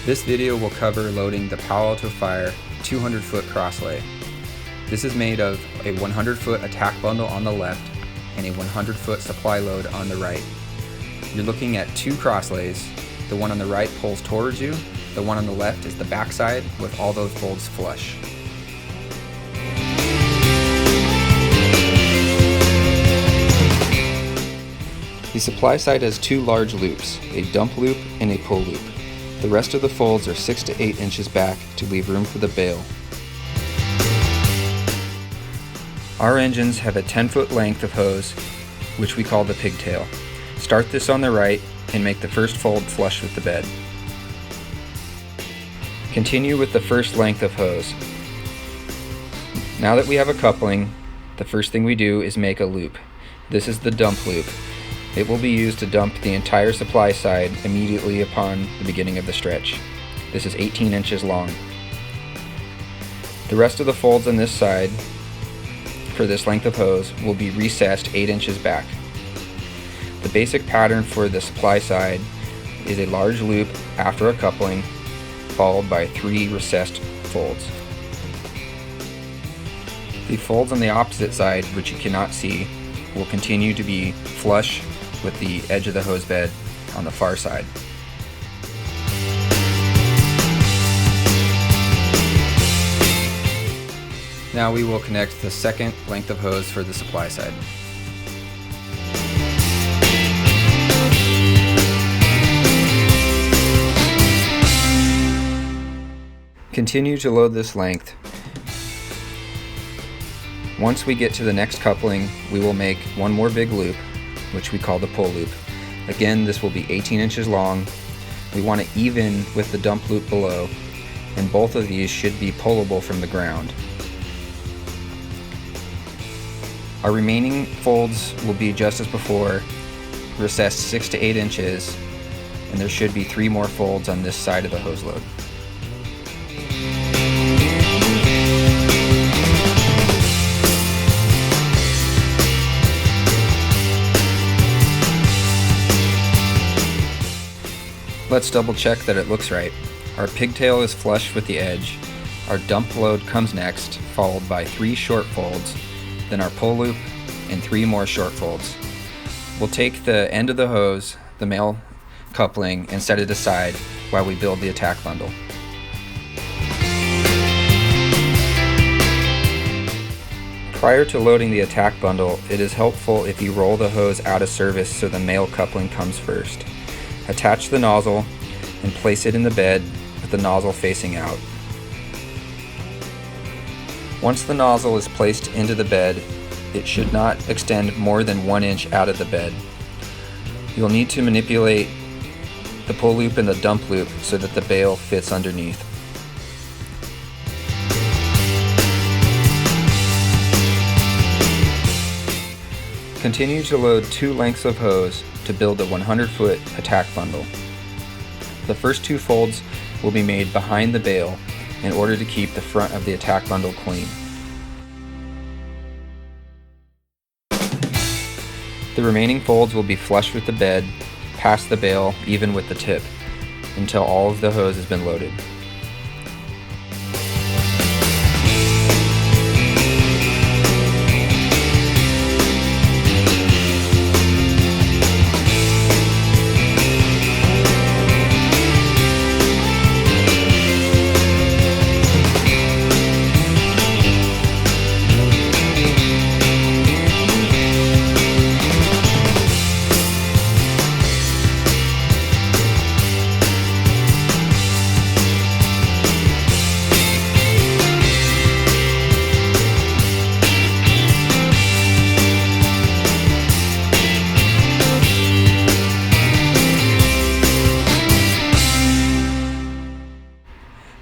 This video will cover loading the Palo Alto Fire 200-foot Crosslay. This is made of a 100-foot attack bundle on the left and a 100-foot supply load on the right. You're looking at two Crosslays. The one on the right pulls towards you. The one on the left is the backside with all those folds flush. The supply side has two large loops, a dump loop and a pull loop. The rest of the folds are 6 to 8 inches back to leave room for the bale. Our engines have a 10-foot length of hose, which we call the pigtail. Start this on the right and make the first fold flush with the bed. Continue with the first length of hose. Now that we have a coupling, the first thing we do is make a loop. This is the dump loop. It will be used to dump the entire supply side immediately upon the beginning of the stretch. This is 18 inches long. The rest of the folds on this side for this length of hose will be recessed 8 inches back. The basic pattern for the supply side is a large loop after a coupling, followed by 3 recessed folds. The folds on the opposite side, which you cannot see, will continue to be flush with the edge of the hose bed on the far side. Now we will connect the second length of hose for the supply side. Continue to load this length. Once we get to the next coupling, we will make one more big loop, which we call the pull loop. Again, this will be 18 inches long. We want it even with the dump loop below, and both of these should be pullable from the ground. Our remaining folds will be just as before, recessed 6 to 8 inches, and there should be 3 more folds on this side of the hose load. Let's double check that it looks right. Our pigtail is flush with the edge. Our dump load comes next, followed by 3 short folds, then our pull loop, and 3 more short folds. We'll take the end of the hose, the male coupling, and set it aside while we build the attack bundle. Prior to loading the attack bundle, it is helpful if you roll the hose out of service so the male coupling comes first. Attach the nozzle and place it in the bed with the nozzle facing out. Once the nozzle is placed into the bed, it should not extend more than 1 inch out of the bed. You'll need to manipulate the pull loop and the dump loop so that the bale fits underneath. Continue to load 2 lengths of hose to build a 100-foot attack bundle. The first 2 folds will be made behind the bale in order to keep the front of the attack bundle clean. The remaining folds will be flush with the bed, past the bale, even with the tip, until all of the hose has been loaded.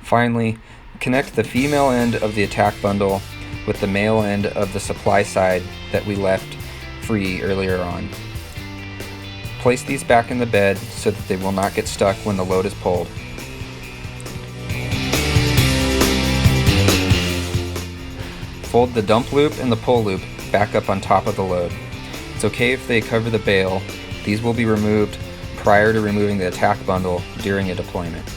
Finally, connect the female end of the attack bundle with the male end of the supply side that we left free earlier on. Place these back in the bed so that they will not get stuck when the load is pulled. Fold the dump loop and the pull loop back up on top of the load. It's okay if they cover the bale. These will be removed prior to removing the attack bundle during a deployment.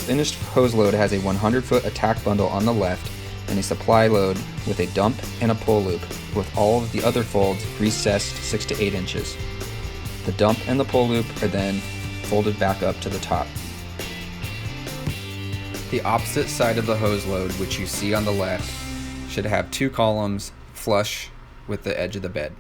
Finished hose load has a 100-foot attack bundle on the left and a supply load with a dump and a pull loop, with all of the other folds recessed 6 to 8 inches. The dump and the pull loop are then folded back up to the top. The opposite side of the hose load, which you see on the left, should have 2 columns flush with the edge of the bed.